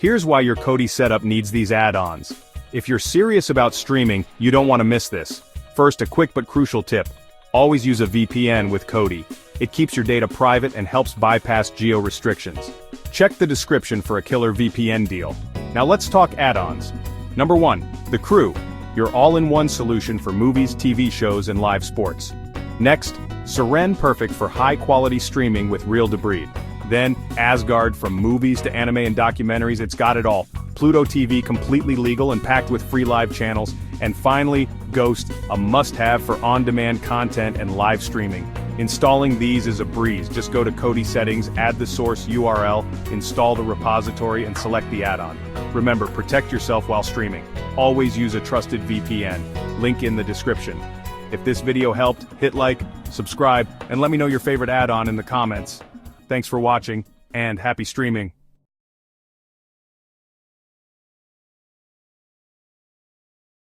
Here's why your Kodi setup needs these add-ons. If you're serious about streaming, you don't want to miss this. First, a quick but crucial tip. Always use a VPN with Kodi. It keeps your data private and helps bypass geo-restrictions. Check the description for a killer VPN deal. Now let's talk add-ons. Number 1, The Crew, your all-in-one solution for movies, TV shows, and live sports. Next, Siren, perfect for high-quality streaming with real debris. Then, Asgard, from movies to anime and documentaries, it's got it all. Pluto TV, completely legal and packed with free live channels. And finally, Ghost, a must-have for on-demand content and live streaming. Installing these is a breeze. Just go to Kodi settings, add the source URL, install the repository, and select the add-on. Remember, protect yourself while streaming. Always use a trusted VPN. Link in the description. If this video helped, hit like, subscribe, and let me know your favorite add-on in the comments. Thanks for watching, and happy streaming.